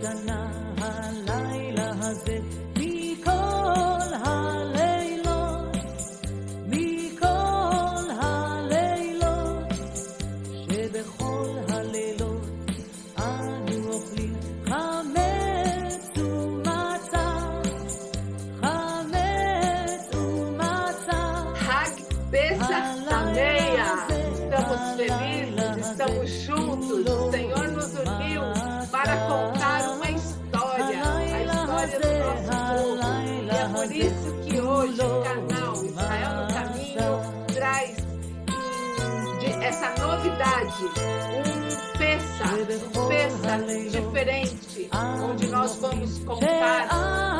השתנה הלילה הזה מכל הלילות, מכל הלילות, שבכל הלילות אנו אוכלים חמץ ומצה, חמץ ומצה. Hag Pesach Sameach. Estamos felizes, estamos juntos. O Senhor nos uniu para contar uma história, a história do nosso povo. E é por isso que hoje o canal Israel no Caminho traz essa novidade, um Pesach diferente, onde nós vamos contar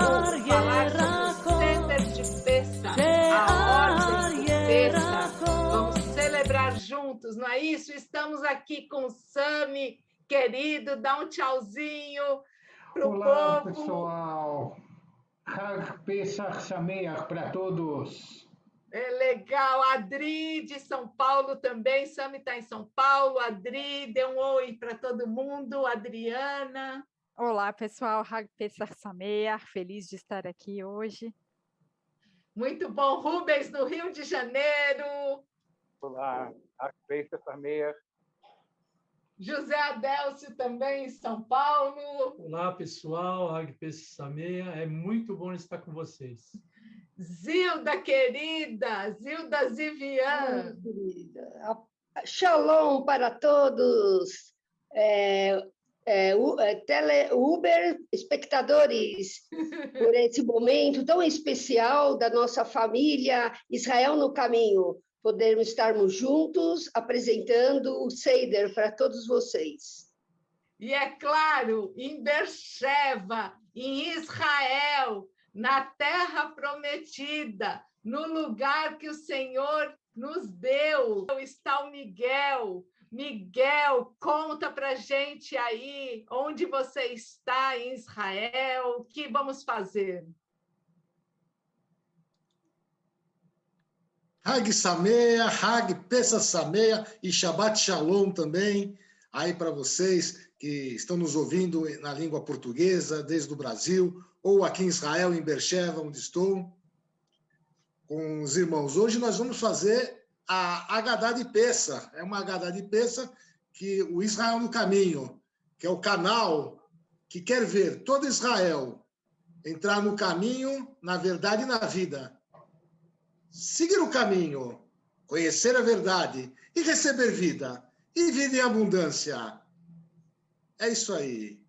ou falar sobre o Seder de Pesach, a ordem do Pesach. Vamos celebrar juntos, não é isso? Estamos aqui com o Sami, querido, dá um tchauzinho para o Olá, povo. pessoal. Hag Pesach Sameach para todos. É legal, Adri de São Paulo também, Sami está em São Paulo, Adri, dê um oi para todo mundo, Adriana. Olá, pessoal, Hag Pesach Sameach, feliz de estar aqui hoje. Muito bom, Rubens, no Rio de Janeiro. Olá, Hag Pesach Sameach. José Adélcio também em São Paulo. Olá, pessoal, Hag Pesach Sameach, é muito bom estar com vocês. Zilda, querida, Zilda Zivian. Shalom para todos, Uber espectadores, por esse momento tão especial da nossa família Israel no Caminho, podermos estarmos juntos apresentando o Seder para todos vocês. E é claro, em Beersheba, em Israel, na terra prometida, no lugar que o Senhor nos deu, está o Miguel. Miguel, conta para a gente aí onde você está em Israel, o que vamos fazer? Hag Sameach, Hag Pesach Sameach e Shabbat Shalom também, aí para vocês que estão nos ouvindo na língua portuguesa, desde o Brasil, ou aqui em Israel, em Beersheba, onde estou, com os irmãos. Hoje nós vamos fazer a Haggadah de Pesach. É uma Haggadah de Pesach que o Israel no Caminho, que é o canal que quer ver todo Israel entrar no caminho, na verdade e na vida. Seguir o caminho, conhecer a verdade e receber vida. E vida em abundância. É isso aí.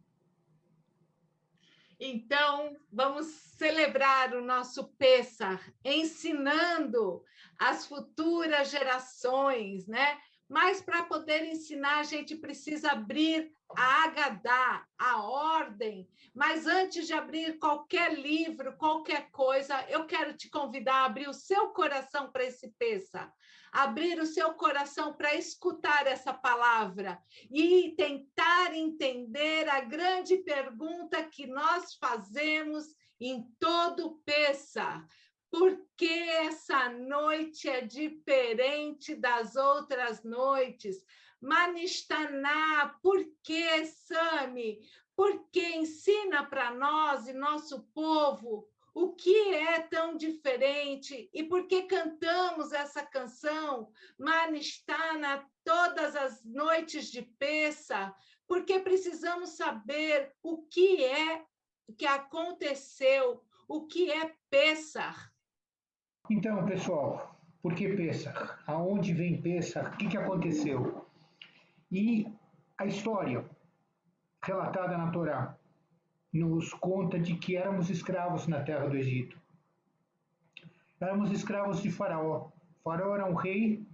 Então, vamos celebrar o nosso Pesach, ensinando as futuras gerações, né? Mas para poder ensinar, a gente precisa abrir a Haggadah, a ordem. Mas antes de abrir qualquer livro, qualquer coisa, eu quero te convidar a abrir o seu coração para esse Pesach, abrir o seu coração para escutar essa palavra e tentar entender a grande pergunta que nós fazemos em todo o Pesach. Por que essa noite é diferente das outras noites? Manistaná, por que, Sami? Porque ensina para nós e nosso povo o que é tão diferente e por que cantamos essa canção, Manistana, todas as noites de Pesach, porque precisamos saber o que é que aconteceu, o que é Pesach. Então, pessoal, por que Pesach? Aonde vem Pesach? O que aconteceu? E a história relatada na Torá nos conta de que éramos escravos na terra do Egito. Éramos escravos de Faraó. Faraó era um rei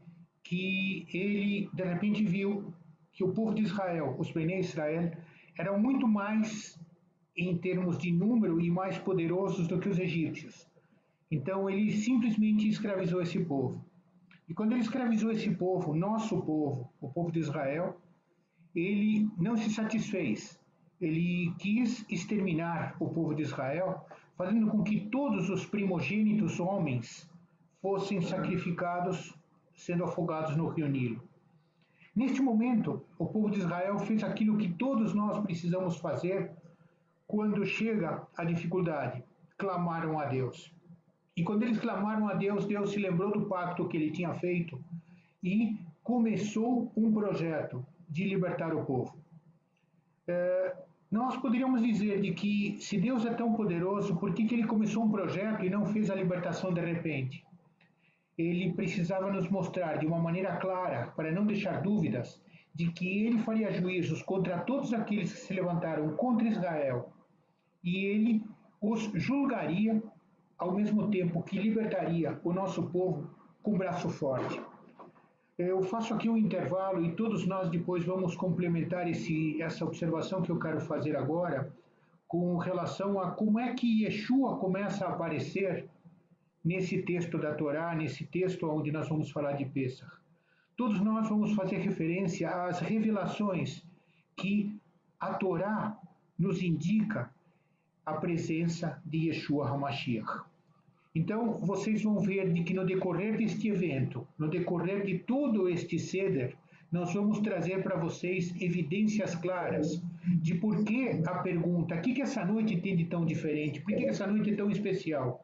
que ele, de repente, viu que o povo de Israel, os Bnei Israel, eram muito mais em termos de número e mais poderosos do que os egípcios. Então, ele simplesmente escravizou esse povo. E quando ele escravizou esse povo, nosso povo, o povo de Israel, ele não se satisfez. Ele quis exterminar o povo de Israel, fazendo com que todos os primogênitos homens fossem sacrificados, sendo afogados no rio Nilo. Neste momento, o povo de Israel fez aquilo que todos nós precisamos fazer quando chega a dificuldade, clamaram a Deus. E quando eles clamaram a Deus, Deus se lembrou do pacto que ele tinha feito e começou um projeto de libertar o povo. Nós poderíamos dizer de que se Deus é tão poderoso, por que ele começou um projeto e não fez a libertação de repente? Ele precisava nos mostrar de uma maneira clara, para não deixar dúvidas, de que ele faria juízos contra todos aqueles que se levantaram contra Israel e ele os julgaria ao mesmo tempo que libertaria o nosso povo com braço forte. Eu faço aqui um intervalo e todos nós depois vamos complementar essa observação que eu quero fazer agora com relação a como é que Yeshua começa a aparecer nesse texto da Torá, nesse texto onde nós vamos falar de Pêssach. Todos nós vamos fazer referência às revelações que a Torá nos indica a presença de Yeshua HaMashiach. Então, vocês vão ver de que no decorrer deste evento, no decorrer de todo este Seder, nós vamos trazer para vocês evidências claras de por que a pergunta, o que essa noite tem de tão diferente, por que essa noite é tão especial?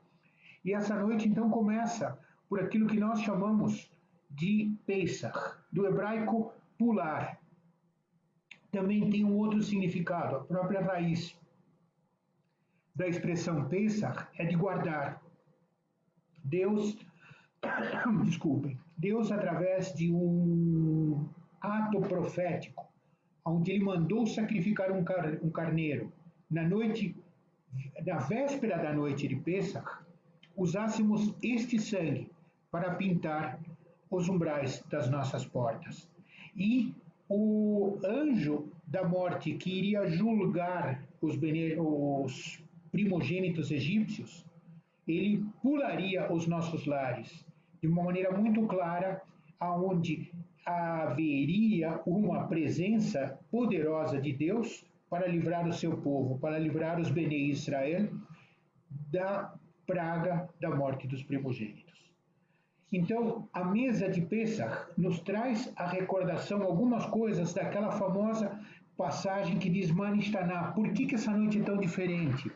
E essa noite, então, começa por aquilo que nós chamamos de Pesach, do hebraico pular. Também tem um outro significado, a própria raiz da expressão Pesach é de guardar. Deus, através de um ato profético, onde ele mandou sacrificar um carneiro, na véspera da noite de Pêssach, usássemos este sangue para pintar os umbrais das nossas portas. E o anjo da morte que iria julgar os primogênitos egípcios, ele pularia os nossos lares de uma maneira muito clara, aonde haveria uma presença poderosa de Deus para livrar o seu povo, para livrar os Bnei Israel da praga da morte dos primogênitos. Então, a mesa de Pêssach nos traz a recordação, algumas coisas daquela famosa passagem que diz Manistaná. Por que essa noite é tão diferente?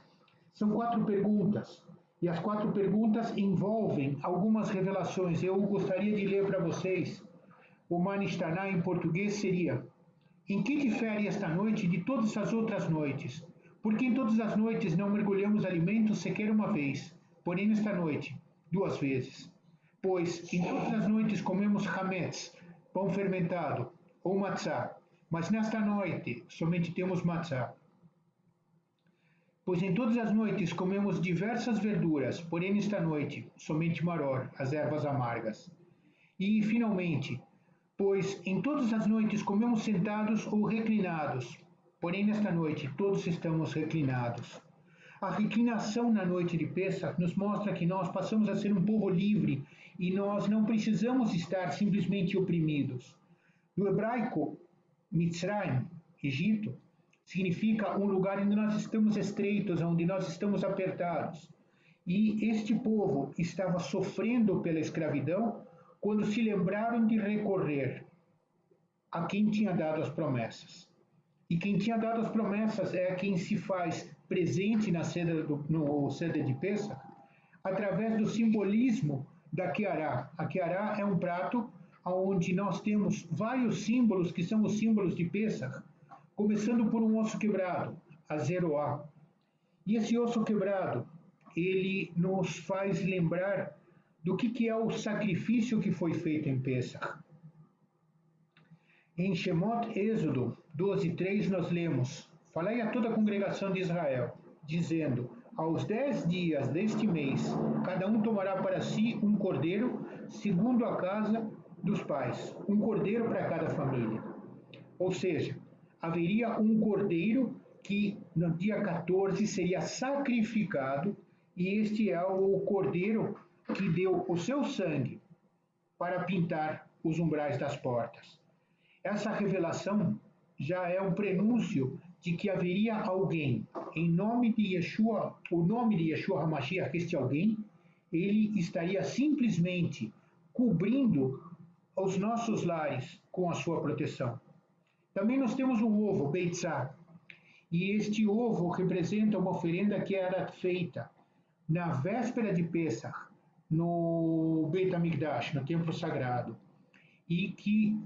São 4 perguntas. E as 4 perguntas envolvem algumas revelações. Eu gostaria de ler para vocês. O Manistaná em português seria: em que difere esta noite de todas as outras noites? Porque em todas as noites não mergulhamos alimentos sequer uma vez, porém nesta noite, 2 vezes. Pois em todas as noites comemos hametz, pão fermentado, ou matzá, mas nesta noite somente temos matzá. Pois em todas as noites comemos diversas verduras, porém nesta noite somente maror, as ervas amargas. E, finalmente, pois em todas as noites comemos sentados ou reclinados, porém nesta noite todos estamos reclinados. A reclinação na noite de Pêssach nos mostra que nós passamos a ser um povo livre e nós não precisamos estar simplesmente oprimidos. No hebraico, Mitzrayim, Egito, significa um lugar onde nós estamos estreitos, onde nós estamos apertados. E este povo estava sofrendo pela escravidão quando se lembraram de recorrer a quem tinha dado as promessas. E quem tinha dado as promessas é quem se faz presente no Seder de Pêssach através do simbolismo da Keará. A Keará é um prato onde nós temos vários símbolos que são os símbolos de Pêssach, começando por um osso quebrado, a Zeroá. E esse osso quebrado, ele nos faz lembrar do que é o sacrifício que foi feito em Pêssach. Em Shemot, Êxodo 12:3, nós lemos: falai a toda a congregação de Israel, dizendo: aos 10 dias deste mês, cada um tomará para si um cordeiro, segundo a casa dos pais, um cordeiro para cada família. Ou seja, haveria um cordeiro que no dia 14 seria sacrificado, e este é o cordeiro que deu o seu sangue para pintar os umbrais das portas. Essa revelação já é um prenúncio de que haveria alguém, em nome de Yeshua, o nome de Yeshua HaMashiach, este alguém, ele estaria simplesmente cobrindo os nossos lares com a sua proteção. Também nós temos o ovo, Beitzá, E este ovo representa uma oferenda que era feita na véspera de Pesach, no Beit HaMikdash, no templo sagrado, e que,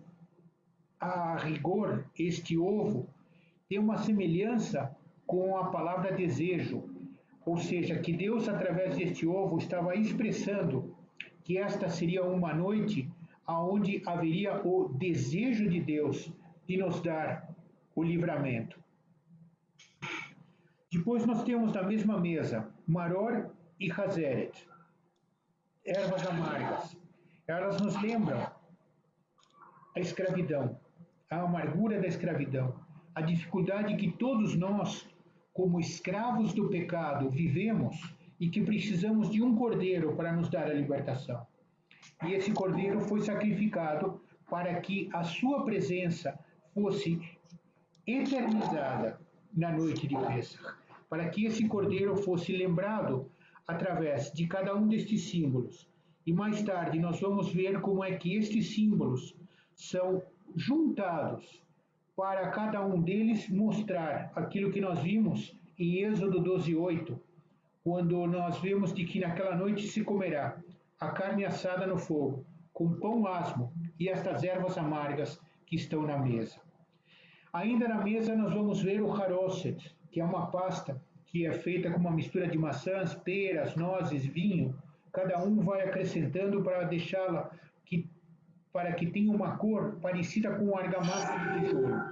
a rigor, este ovo tem uma semelhança com a palavra desejo, ou seja, que Deus, através deste ovo, estava expressando que esta seria uma noite onde haveria o desejo de Deus de nos dar o livramento. Depois nós temos na mesma mesa Maror e Hazeret, ervas amargas. Elas nos lembram a escravidão, a amargura da escravidão, a dificuldade que todos nós, como escravos do pecado, vivemos e que precisamos de um cordeiro para nos dar a libertação. E esse cordeiro foi sacrificado para que a sua presença fosse eternizada na noite de Pêssar, para que esse cordeiro fosse lembrado através de cada um destes símbolos. E mais tarde nós vamos ver como é que estes símbolos são juntados para cada um deles mostrar aquilo que nós vimos em Êxodo 12:8, quando nós vemos de que naquela noite se comerá a carne assada no fogo, com pão asmo e estas ervas amargas que estão na mesa. Ainda na mesa nós vamos ver o haroset, que é uma pasta que é feita com uma mistura de maçãs, peras, nozes, vinho. Cada um vai acrescentando para deixá-la para que tenha uma cor parecida com argamassa de tijolo.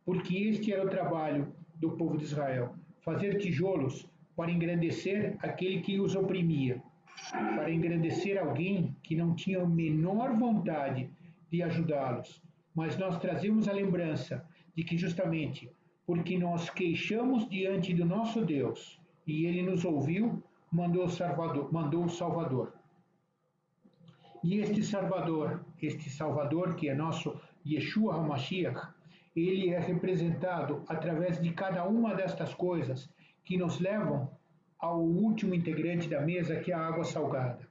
Porque este era o trabalho do povo de Israel, fazer tijolos para engrandecer aquele que os oprimia, para engrandecer alguém que não tinha a menor vontade de ajudá-los. Mas nós trazemos a lembrança de que justamente porque nós queixamos diante do nosso Deus e Ele nos ouviu, mandou o Salvador. E este Salvador que é nosso Yeshua HaMashiach, ele é representado através de cada uma destas coisas que nos levam ao último integrante da mesa, que é a água salgada.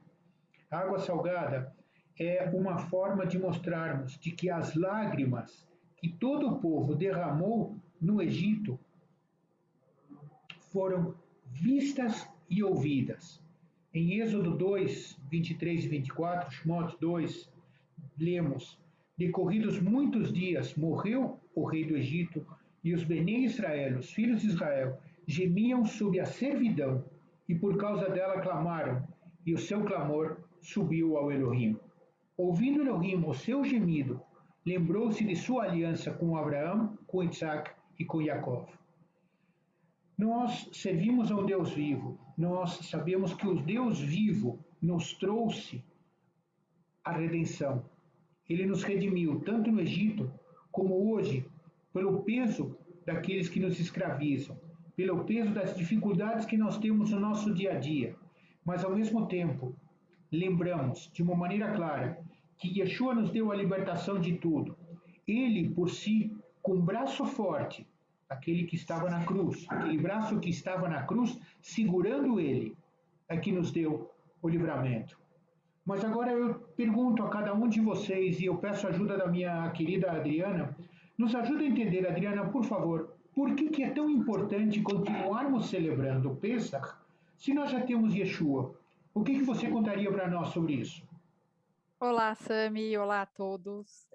A água salgada é uma forma de mostrarmos de que as lágrimas que todo o povo derramou no Egito foram vistas e ouvidas. Em Êxodo 2, 23 e 24, Shmot 2, lemos: decorridos muitos dias, morreu o rei do Egito, e os Benê Israel, os filhos de Israel, gemiam sob a servidão, e por causa dela clamaram, e o seu clamor subiu ao Elohim. Ouvindo Elohim o seu gemido, lembrou-se de sua aliança com Abraão, com Isaac e com Jacó. Nós servimos ao Deus vivo, nós sabemos que o Deus vivo nos trouxe a redenção. Ele nos redimiu tanto no Egito como hoje, pelo peso daqueles que nos escravizam, pelo peso das dificuldades que nós temos no nosso dia a dia. Mas ao mesmo tempo, lembramos de uma maneira clara que Yeshua nos deu a libertação de tudo. Ele, por si, com um braço forte, aquele que estava na cruz, aquele braço que estava na cruz, segurando ele, é que nos deu o livramento. Mas agora eu pergunto a cada um de vocês, e eu peço a ajuda da minha querida Adriana, nos ajuda a entender, Adriana, por favor, por que é tão importante continuarmos celebrando o Pêssar se nós já temos Yeshua? O que você contaria para nós sobre isso? Olá, Sami, olá a todos.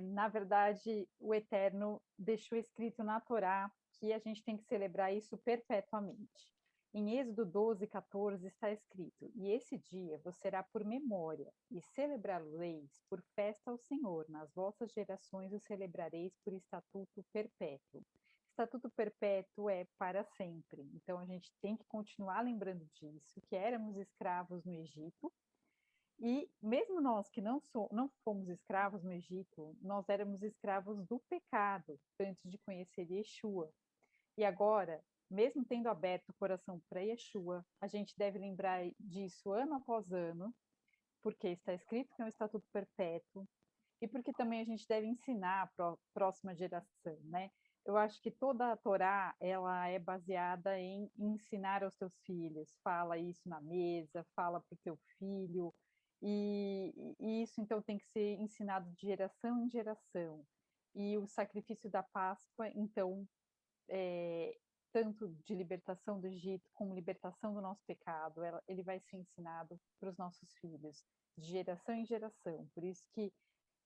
Na verdade, o Eterno deixou escrito na Torá que a gente tem que celebrar isso perpetuamente. Em Êxodo 12:14 está escrito: e esse dia vos será por memória, e celebrá-lo-eis por festa ao Senhor, nas vossas gerações o celebrareis por estatuto perpétuo. Estatuto perpétuo é para sempre, então a gente tem que continuar lembrando disso, que éramos escravos no Egito, e mesmo nós que não fomos escravos no Egito, nós éramos escravos do pecado antes de conhecer Yeshua. E agora, mesmo tendo aberto o coração para Yeshua, a gente deve lembrar disso ano após ano, porque está escrito que é um estatuto perpétuo, e porque também a gente deve ensinar para a próxima geração, né? Eu acho que toda a Torá, ela é baseada em ensinar aos teus filhos. Fala isso na mesa, fala para o teu filho, e isso então tem que ser ensinado de geração em geração. E o sacrifício da Páscoa, então, tanto de libertação do Egito, como libertação do nosso pecado, ele vai ser ensinado para os nossos filhos, de geração em geração. Por isso que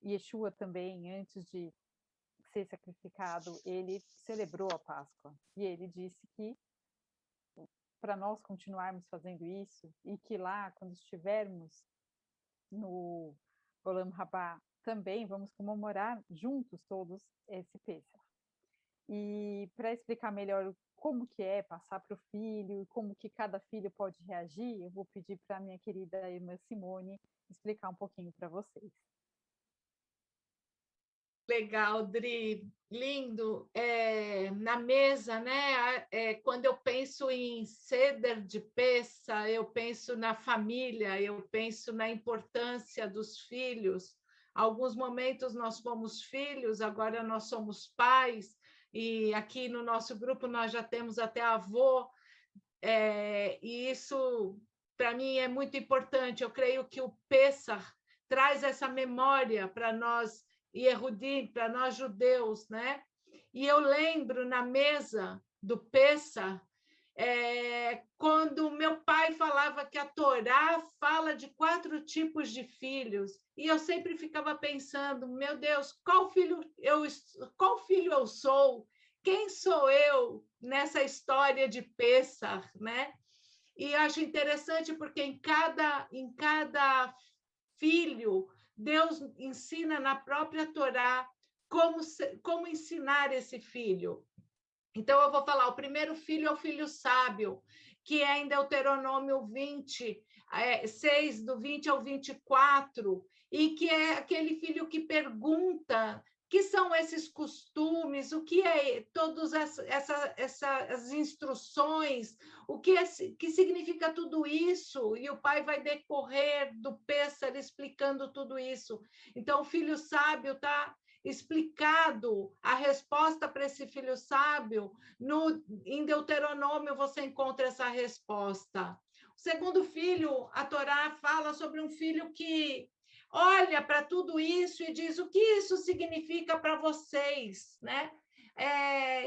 Yeshua também, antes de ser sacrificado, ele celebrou a Páscoa. E ele disse que para nós continuarmos fazendo isso, e que lá, quando estivermos no Olam Rabá, também vamos comemorar juntos todos esse Pêssar. E para explicar melhor como que é passar para o filho, como que cada filho pode reagir, eu vou pedir para a minha querida irmã Simone explicar um pouquinho para vocês. Legal, Dri, lindo. Na mesa, né? Quando eu penso em Seder de Pêssar, eu penso na família, eu penso na importância dos filhos. Alguns momentos nós fomos filhos, agora nós somos pais, e aqui no nosso grupo nós já temos até avô, e isso, para mim, é muito importante. Eu creio que o Pêssar traz essa memória para nós, Yehudim, para nós judeus, né? E eu lembro na mesa do Pêssar, quando meu pai falava que a Torá fala de 4 tipos de filhos, e eu sempre ficava pensando, meu Deus, qual filho eu sou? Quem sou eu nessa história de Pêssar, né? E acho interessante porque em cada filho, Deus ensina na própria Torá como ensinar esse filho. Então, eu vou falar, o primeiro filho é o filho sábio, que é em Deuteronômio 20, 6, do 20 ao 24, e que é aquele filho que pergunta o que são esses costumes, o que é todas essas instruções, o que significa tudo isso, e o pai vai decorrer do Pêssar explicando tudo isso. Então, o filho sábio está explicado, a resposta para esse filho sábio, em Deuteronômio você encontra essa resposta. O segundo filho, a Torá fala sobre um filho que olha para tudo isso e diz o que isso significa para vocês, né?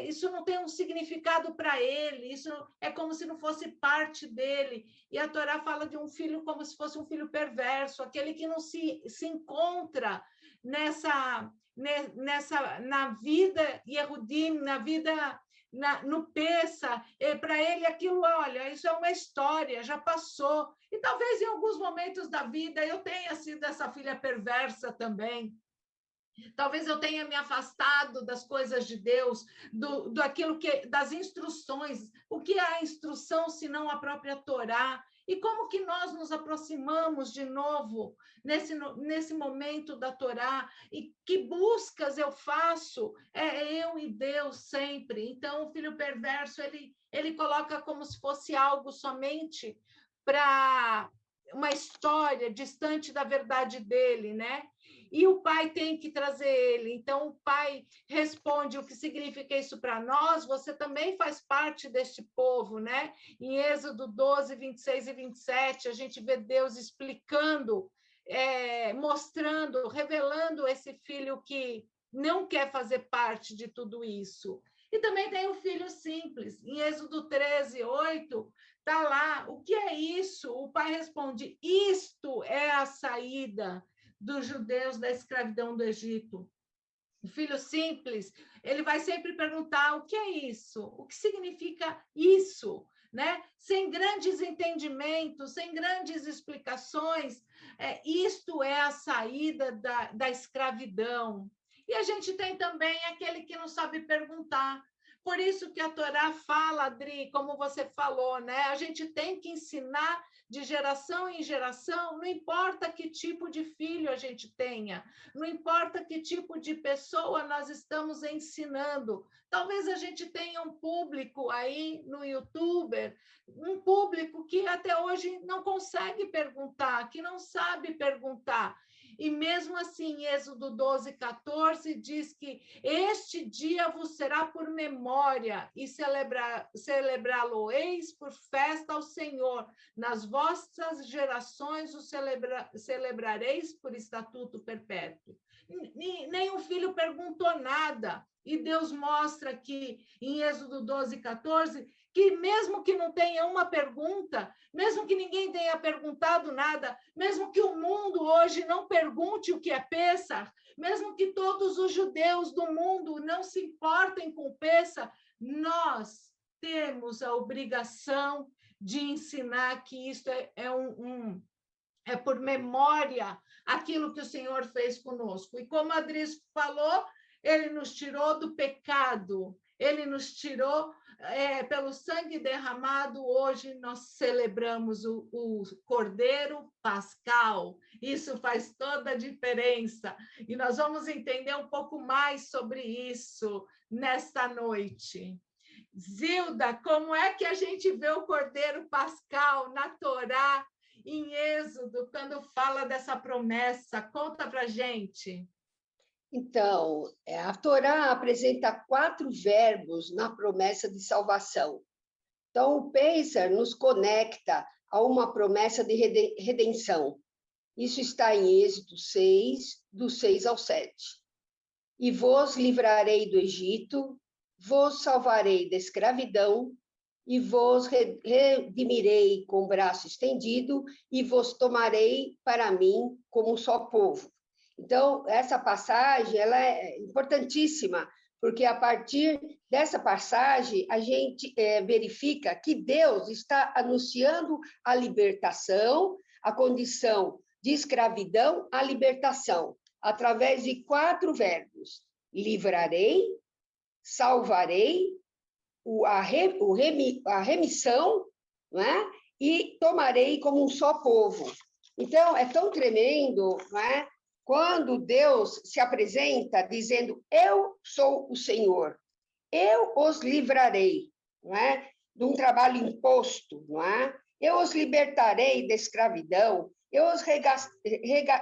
Isso não tem um significado para ele, isso é como se não fosse parte dele. E a Torá fala de um filho como se fosse um filho perverso, aquele que não se encontra na vida Yehudim, na vida no Pêssar, para ele aquilo, olha, isso é uma história, já passou. E talvez em alguns momentos da vida eu tenha sido essa filha perversa também. Talvez eu tenha me afastado das coisas de Deus, das instruções. O que é a instrução, senão a própria Torá? E como que nós nos aproximamos de novo nesse momento da Torá? E que buscas eu faço? Eu e Deus sempre. Então, o filho perverso, ele coloca como se fosse algo somente para uma história distante da verdade dele, né? E o pai tem que trazer ele. Então, o pai responde o que significa isso para nós, você também faz parte deste povo, né? Em Êxodo 12, 26 e 27, a gente vê Deus explicando, mostrando, revelando esse filho que não quer fazer parte de tudo isso. E também tem o filho simples. Em Êxodo 13, 8, está lá, o que é isso? O pai responde, isto é a saída dos judeus da escravidão do Egito. O filho simples, ele vai sempre perguntar, o que é isso? O que significa isso? Né? Sem grandes entendimentos, sem grandes explicações, isto é a saída da escravidão. E a gente tem também aquele que não sabe perguntar. Por isso que a Torá fala, Adri, como você falou, né? A gente tem que ensinar de geração em geração, não importa que tipo de filho a gente tenha, não importa que tipo de pessoa nós estamos ensinando. Talvez a gente tenha um público aí no YouTube, um público que até hoje não consegue perguntar, que não sabe perguntar. E mesmo assim, Êxodo 12, 14, diz que este dia vos será por memória e celebrá-lo-eis por festa ao Senhor. Nas vossas gerações o celebrareis por estatuto perpétuo. nenhum filho perguntou nada. E Deus mostra aqui em Êxodo 12, 14, que mesmo que não tenha uma pergunta, mesmo que ninguém tenha perguntado nada, mesmo que o mundo hoje não pergunte o que é Pêssar, mesmo que todos os judeus do mundo não se importem com Pêssar, nós temos a obrigação de ensinar que isto é por memória aquilo que o Senhor fez conosco. E como a Adris falou, ele nos tirou do pecado, ele nos tirou pelo sangue derramado. Hoje nós celebramos o Cordeiro Pascal. Isso faz toda a diferença. E nós vamos entender um pouco mais sobre isso nesta noite. Zilda, como é que a gente vê o Cordeiro Pascal na Torá, em Êxodo, quando fala dessa promessa? Conta para a gente. Então, a Torá apresenta 4 verbos na promessa de salvação. Então, o Pêssar nos conecta a uma promessa de redenção. Isso está em Êxodo 6, do 6 ao 7. E vos livrarei do Egito, vos salvarei da escravidão, e vos redimirei com o braço estendido, e vos tomarei para mim como um só povo. Então, essa passagem ela é importantíssima, porque a partir dessa passagem a gente verifica que Deus está anunciando a libertação, a condição de escravidão, a libertação, através de 4 verbos: livrarei, salvarei, a remissão, não é? E tomarei como um só povo. Então, é tão tremendo, não é? Quando Deus se apresenta dizendo: eu sou o Senhor, eu os livrarei, não é? De um trabalho imposto, não é? Eu os libertarei da escravidão, eu os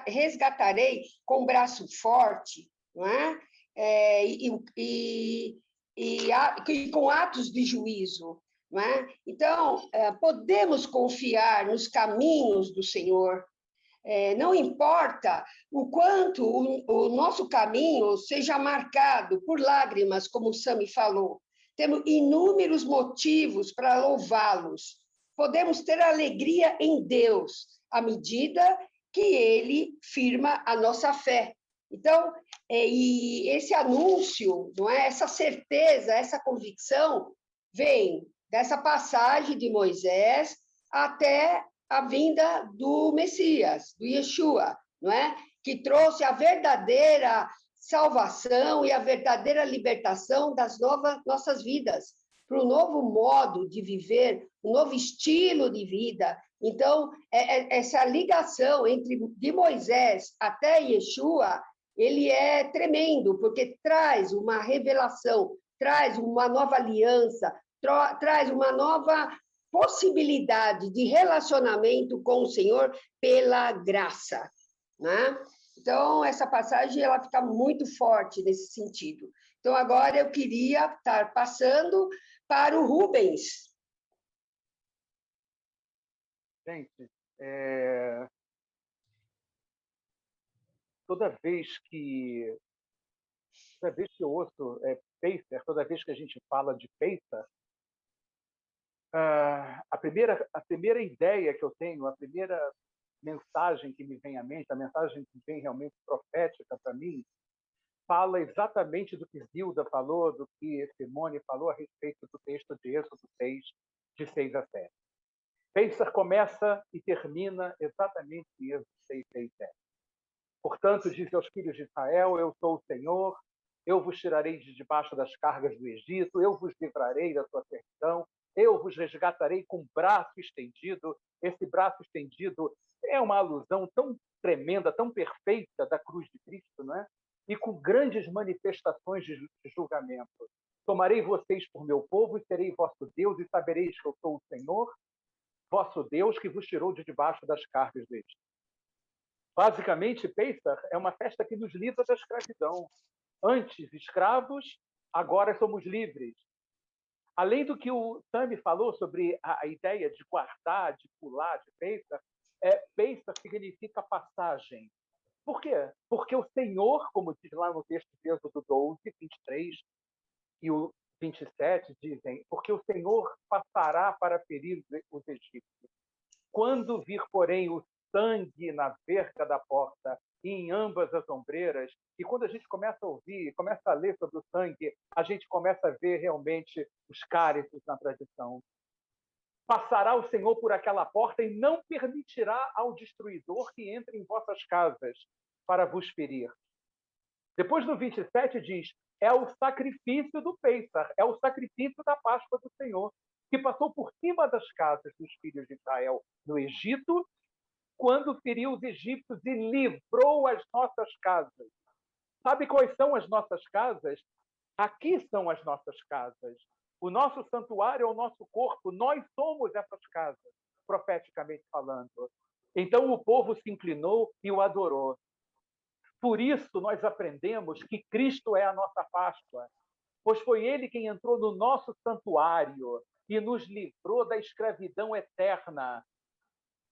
resgatarei com braço forte, não é? E com atos de juízo, não é? Então, podemos confiar nos caminhos do Senhor. Não importa o quanto o nosso caminho seja marcado por lágrimas, como o Sami falou, temos inúmeros motivos para louvá-los. Podemos ter alegria em Deus, à medida que Ele firma a nossa fé. Então, e esse anúncio, não é? Essa certeza, essa convicção, vem dessa passagem de Moisés até a vinda do Messias, do Yeshua, não é? Que trouxe a verdadeira salvação e a verdadeira libertação das nossas vidas, para um novo modo de viver, um novo estilo de vida. Então, essa ligação de Moisés até Yeshua, ele é tremendo, porque traz uma revelação, traz uma nova aliança, traz uma nova possibilidade de relacionamento com o Senhor pela graça, né? Então, essa passagem ela fica muito forte nesse sentido. Então, agora eu queria estar passando para o Rubens. Gente, toda vez que eu ouço Pêssar, toda vez que a gente fala de Pêssar, a primeira ideia que eu tenho, a primeira mensagem que me vem à mente, a mensagem que vem realmente profética para mim, fala exatamente do que Zilda falou, do que Simone falou a respeito do texto de Êxodo 6, de 6 a 7. Pêssar começa e termina exatamente em Êxodo 6, 6, 7. Portanto, diz aos filhos de Israel: eu sou o Senhor, eu vos tirarei de debaixo das cargas do Egito, eu vos livrarei da sua servidão, eu vos resgatarei com braço estendido. Esse braço estendido é uma alusão tão tremenda, tão perfeita da cruz de Cristo, não é? E com grandes manifestações de julgamento. Tomarei vocês por meu povo e serei vosso Deus, e sabereis que eu sou o Senhor, vosso Deus, que vos tirou de debaixo das cargas do Egito. Basicamente, Pêssar é uma festa que nos livra da escravidão. Antes escravos, agora somos livres. Além do que o Sami falou sobre a ideia de guardar, de pular, de Pêssar, Pêssar significa passagem. Por quê? Porque o Senhor, como diz lá no texto de Êxodo 12, 23 e o 27, dizem, porque o Senhor passará para ferir os egípcios. Quando vir, porém, o sangue na verga da porta e em ambas as ombreiras, e quando a gente começa a ouvir, começa a ler sobre o sangue, a gente começa a ver realmente os cálices na tradição. Passará o Senhor por aquela porta e não permitirá ao destruidor que entre em vossas casas para vos ferir. Depois no 27 diz, é o sacrifício do Pêssar, é o sacrifício da Páscoa do Senhor, que passou por cima das casas dos filhos de Israel no Egito, quando feriu os egípcios e livrou as nossas casas. Sabe quais são as nossas casas? Aqui são as nossas casas. O nosso santuário é o nosso corpo, nós somos essas casas, profeticamente falando. Então o povo se inclinou e o adorou. Por isso nós aprendemos que Cristo é a nossa Páscoa, pois foi ele quem entrou no nosso santuário e nos livrou da escravidão eterna.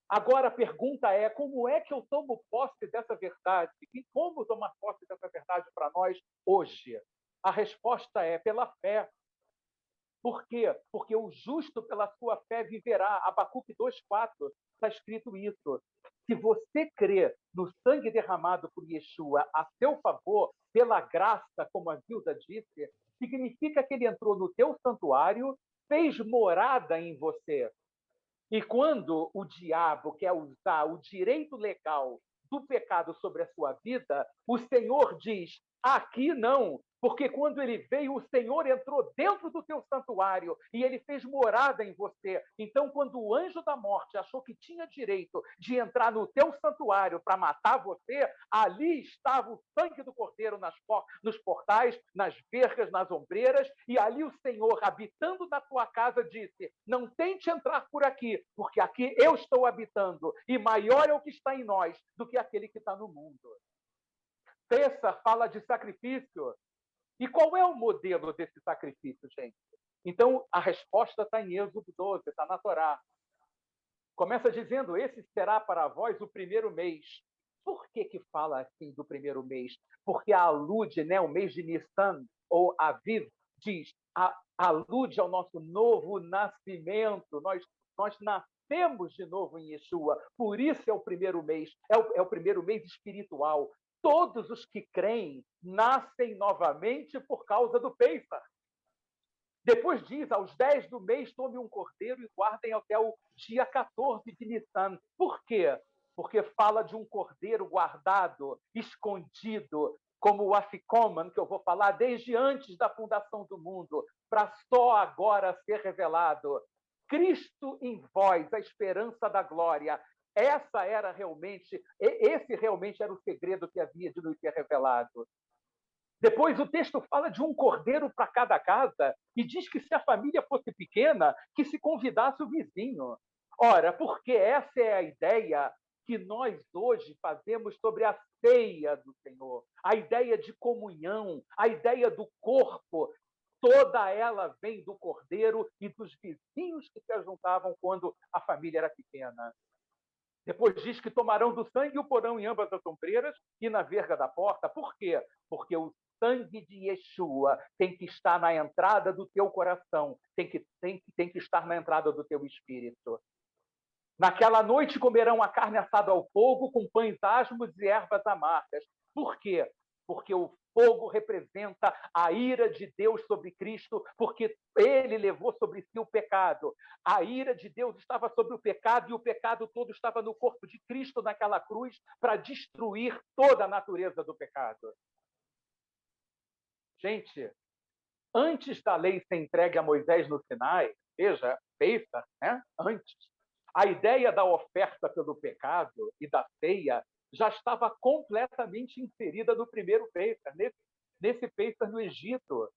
Agora a pergunta é, como é que eu tomo posse dessa verdade? E como tomar posse dessa verdade para nós hoje? A resposta é pela fé. Por quê? Porque o justo pela sua fé viverá. Abacuque 2,4 está escrito isso. Se você crê no sangue derramado por Yeshua a seu favor, pela graça, como a Gilda disse, significa que ele entrou no teu santuário, fez morada em você. E quando o diabo quer usar o direito legal do pecado sobre a sua vida, o Senhor diz, aqui não, porque quando ele veio, o Senhor entrou dentro do teu santuário e ele fez morada em você. Então, quando o anjo da morte achou que tinha direito de entrar no teu santuário para matar você, ali estava o sangue do Cordeiro nos portais, nas vergas, nas ombreiras, e ali o Senhor, habitando na tua casa, disse, não tente entrar por aqui, porque aqui eu estou habitando, e maior é o que está em nós do que aquele que está no mundo. Pêssar fala de sacrifício. E qual é o modelo desse sacrifício, gente? Então, a resposta está em Êxodo 12, está na Torá. Começa dizendo, esse será para vós o primeiro mês. Por que fala assim do primeiro mês? Porque alude, né, o mês de Nissan, ou Aviv, diz, alude ao nosso novo nascimento. Nós nascemos de novo em Yeshua. Por isso é o primeiro mês. É o primeiro mês espiritual. Todos os que creem nascem novamente por causa do Pêssar. Depois diz, aos 10 do mês, tome um cordeiro e guardem até o dia 14 de Nissan. Por quê? Porque fala de um cordeiro guardado, escondido, como o Afikoman, que eu vou falar desde antes da fundação do mundo, para só agora ser revelado. Cristo em vós, a esperança da glória. Esse realmente era o segredo que havia de nos ser revelado. Depois o texto fala de um cordeiro para cada casa e diz que se a família fosse pequena, que se convidasse o vizinho. Ora, porque essa é a ideia que nós hoje fazemos sobre a ceia do Senhor, a ideia de comunhão, a ideia do corpo, toda ela vem do cordeiro e dos vizinhos que se ajuntavam quando a família era pequena. Depois diz que tomarão do sangue e o porão em ambas as ombreiras e na verga da porta. Por quê? Porque o sangue de Yeshua tem que estar na entrada do teu coração, tem que estar na entrada do teu espírito. Naquela noite comerão a carne assada ao fogo com pães asmos e ervas amargas. Por quê? Porque o fogo representa a ira de Deus sobre Cristo, porque ele levou sobre si o pecado. A ira de Deus estava sobre o pecado e o pecado todo estava no corpo de Cristo naquela cruz para destruir toda a natureza do pecado. Gente, antes da lei ser entregue a Moisés no Sinai, veja, Pêssar, né? Antes, a ideia da oferta pelo pecado e da ceia já estava completamente inserida no primeiro Pêssar, nesse Pêssar no Egito,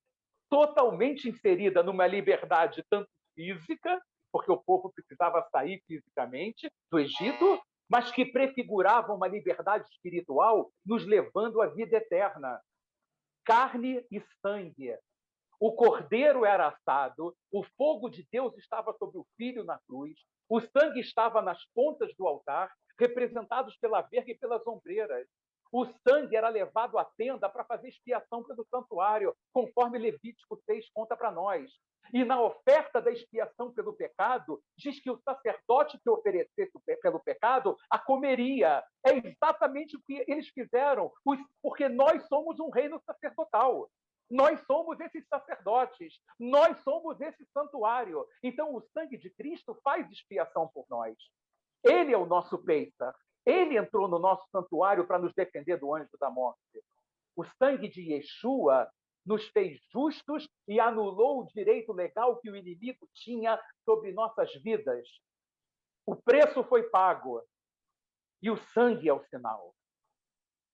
totalmente inserida numa liberdade tanto física, porque o povo precisava sair fisicamente do Egito, mas que prefigurava uma liberdade espiritual, nos levando à vida eterna. Carne e sangue. O cordeiro era assado, o fogo de Deus estava sobre o filho na cruz, o sangue estava nas pontas do altar, representados pela verga e pelas ombreiras. O sangue era levado à tenda para fazer expiação pelo santuário, conforme Levítico 6 conta para nós. E na oferta da expiação pelo pecado, diz que o sacerdote que oferecesse pelo pecado a comeria. É exatamente o que eles fizeram, porque nós somos um reino sacerdotal. Nós somos esses sacerdotes, nós somos esse santuário. Então, o sangue de Cristo faz expiação por nós. Ele é o nosso Pêssar. Ele entrou no nosso santuário para nos defender do anjo da morte. O sangue de Yeshua nos fez justos e anulou o direito legal que o inimigo tinha sobre nossas vidas. O preço foi pago e o sangue é o sinal.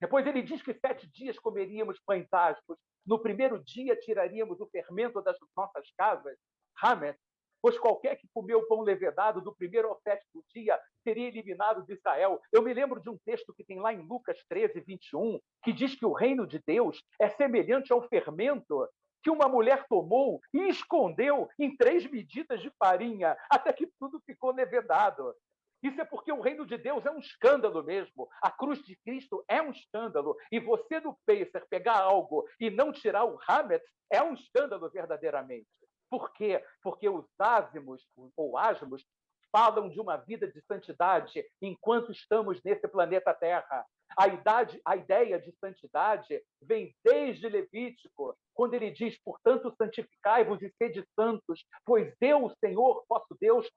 Depois ele diz que 7 dias comeríamos pães asmos. No primeiro dia tiraríamos o fermento das nossas casas, Hametz, pois qualquer que comeu pão levedado do primeiro ao 7º dia seria eliminado de Israel. Eu me lembro de um texto que tem lá em Lucas 13, 21, que diz que o reino de Deus é semelhante ao fermento que uma mulher tomou e escondeu em 3 medidas de farinha, até que tudo ficou levedado. Isso é porque o reino de Deus é um escândalo mesmo. A cruz de Cristo é um escândalo. E você no Pêssar pegar algo e não tirar o Hametz é um escândalo verdadeiramente. Por quê? Porque os ázimos, ou asmos, falam de uma vida de santidade enquanto estamos nesse planeta Terra. A ideia de santidade vem desde Levítico, quando ele diz, portanto, santificai-vos e sede santos, pois eu, o Senhor, vosso Deus,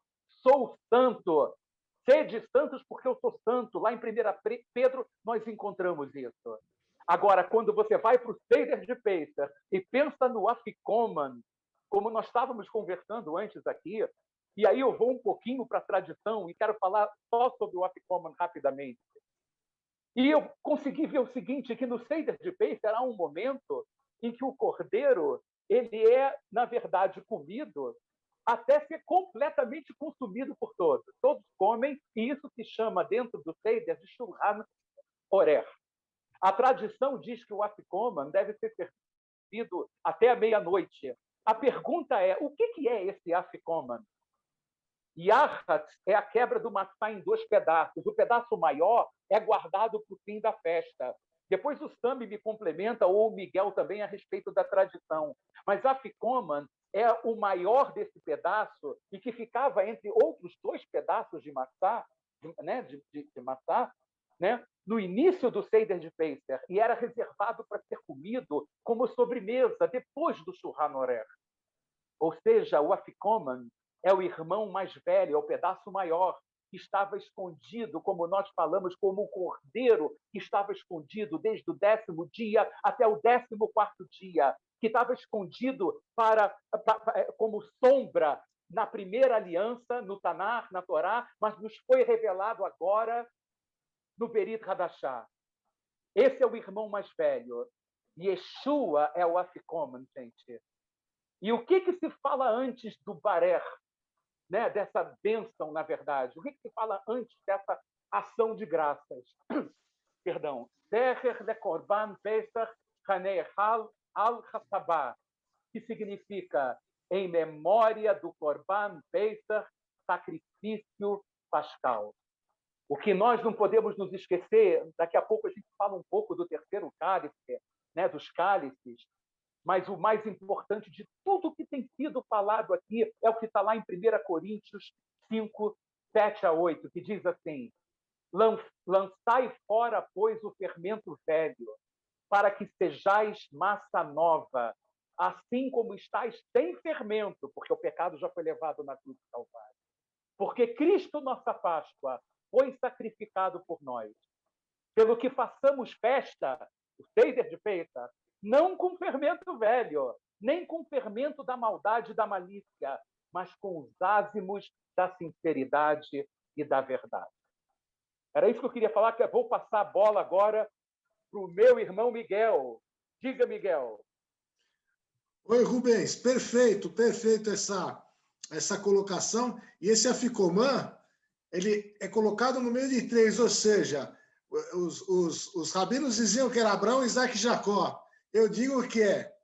sou santo. Sede santos porque eu sou santo. Lá em 1 Pedro, nós encontramos isso. Agora, quando você vai para o Seder de Pêssar e pensa no Afikoman, como nós estávamos conversando antes aqui, e aí eu vou um pouquinho para a tradição e quero falar só sobre o Afikoman rapidamente. E eu consegui ver o seguinte, que no Seder de Pêssar há um momento em que o cordeiro ele é, na verdade, comido até ser completamente consumido por todos. Todos comem, e isso se chama, dentro do Seder, de Shulchan Orer. A tradição diz que o Afikoman deve ser servido até a meia-noite. A pergunta é, o que é esse Afikoman? Yahatz é a quebra do matzá em 2 pedaços. O pedaço maior é guardado para o fim da festa. Depois o Sami me complementa, ou o Miguel também, a respeito da tradição. Mas Afikoman é o maior desse pedaço e que ficava entre outros 2 pedaços de matzá, no início do Seder de Pêssar, e era reservado para ser comido como sobremesa depois do Shulchan Orer. Ou seja, o Afikoman é o irmão mais velho, é o pedaço maior, que estava escondido, como nós falamos, como o cordeiro que estava escondido desde o 10º dia até o 14º dia, que estava escondido como sombra na primeira aliança, no Tanar, na Torá, mas nos foi revelado agora no Berit Hadashah. Esse é o irmão mais velho. Yeshua é o Afikoman, gente. E o que se fala antes do Barer, né, dessa bênção, na verdade? O que se fala antes dessa ação de graças? Perdão. Zecher lekorban Pesach haneichal al-Hassabah, que significa em memória do Korban Pesach, sacrifício pascal. O que nós não podemos nos esquecer, daqui a pouco a gente fala um pouco do 3º cálice, né, dos cálices, mas o mais importante de tudo que tem sido falado aqui é o que está lá em 1 Coríntios 5, 7 a 8, que diz assim, lançai fora, pois, o fermento velho, para que sejais massa nova, assim como estáis sem fermento, porque o pecado já foi levado na cruz do Calvário. Porque Cristo, nossa Páscoa, foi sacrificado por nós, pelo que façamos festa, o Seder de Pêssar, não com fermento velho, nem com fermento da maldade e da malícia, mas com os ázimos da sinceridade e da verdade. Era isso que eu queria falar, que eu vou passar a bola agora para o meu irmão Miguel. Diga, Miguel. Oi, Rubens. Perfeito essa colocação. E esse Afikoman, ele é colocado no meio de 3, ou seja, os rabinos diziam que era Abraão, Isaac e Jacó. Eu digo que é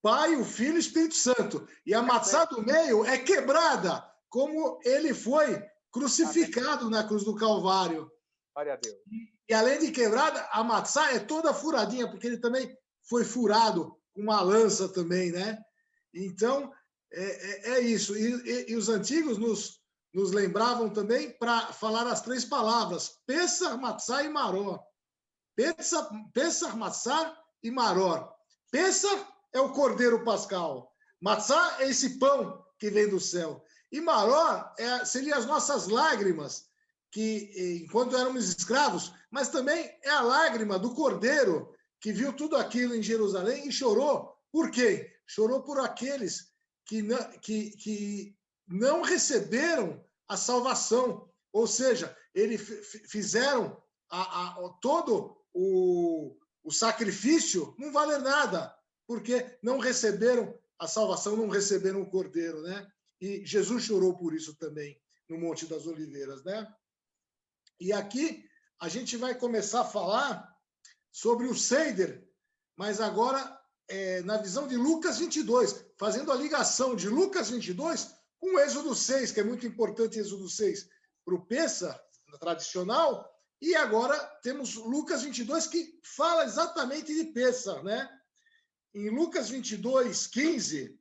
Pai, o Filho e o Espírito Santo. E a matzá do meio é quebrada, como ele foi crucificado na cruz do Calvário. Glória a Deus. E além de quebrada, a matzá é toda furadinha, porque ele também foi furado com uma lança também, né? Então, é isso. E os antigos nos lembravam também para falar as 3 palavras, Pessah, Matzah e Maror. Pessah, Matzah e Maror. Pessah é o cordeiro pascal. Matzah é esse pão que vem do céu. E Maror seria as nossas lágrimas, que enquanto éramos escravos, mas também é a lágrima do cordeiro que viu tudo aquilo em Jerusalém e chorou. Por quê? Chorou por aqueles que não receberam a salvação. Ou seja, eles fizeram todo o sacrifício não valer nada, porque não receberam a salvação, não receberam o cordeiro, né? E Jesus chorou por isso também, no Monte das Oliveiras, né? E aqui a gente vai começar a falar sobre o Seider, mas agora na visão de Lucas 22, fazendo a ligação de Lucas 22 com o Êxodo 6, que é muito importante Êxodo 6 para o Pessah tradicional, e agora temos Lucas 22 que fala exatamente de Pessah, né? Em Lucas 22, 15,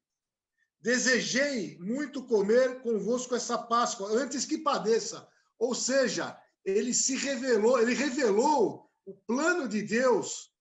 desejei muito comer convosco essa Páscoa antes que padeça. Ou seja, ele revelou o plano de Deus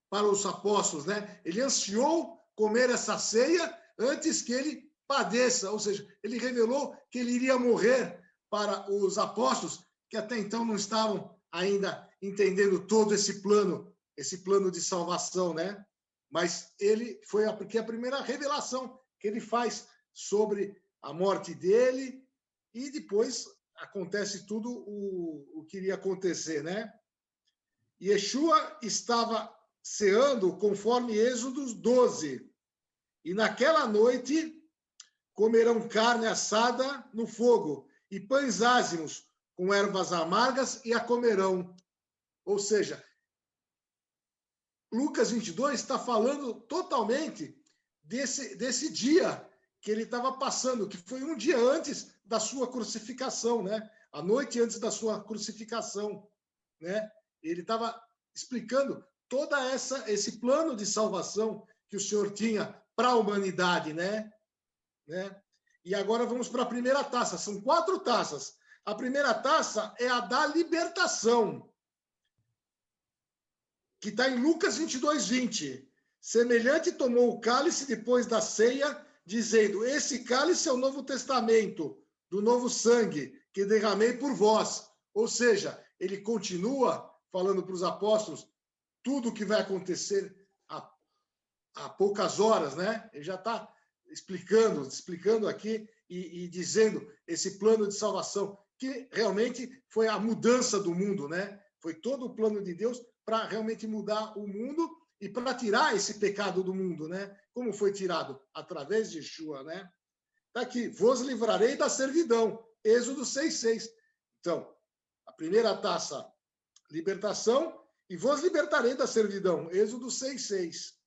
para os apóstolos, né? Ele ansiou comer essa ceia antes que ele padeça, ou seja, ele revelou que ele iria morrer para os apóstolos que até então não estavam ainda entendendo todo esse plano de salvação, né? Mas ele foi a primeira revelação que ele faz sobre a morte dele e depois acontece tudo o que iria acontecer, né? Yeshua estava ceando conforme Êxodo 12. E naquela noite comerão carne assada no fogo e pães ázimos com ervas amargas e a comerão. Ou seja, Lucas 22 está falando totalmente desse dia que ele estava passando, que foi um dia antes da sua crucificação, né? A noite antes da sua crucificação, né? Ele estava explicando todo esse plano de salvação que o Senhor tinha para a humanidade, né? E agora vamos para a primeira taça. São 4 taças. A primeira taça é a da libertação, que está em Lucas 22, 20. Semelhante tomou o cálice depois da ceia, dizendo, esse cálice é o Novo Testamento, do novo sangue, que derramei por vós. Ou seja, ele continua falando para os apóstolos tudo o que vai acontecer há poucas horas, né? Ele já está explicando aqui e dizendo esse plano de salvação, que realmente foi a mudança do mundo, né? Foi todo o plano de Deus para realmente mudar o mundo e para tirar esse pecado do mundo, né? Como foi tirado? Através de Yeshua, né? Está aqui, vos livrarei da servidão, Êxodo 6:6. Então, a primeira taça, libertação, e vos libertarei da servidão, Êxodo 6:6.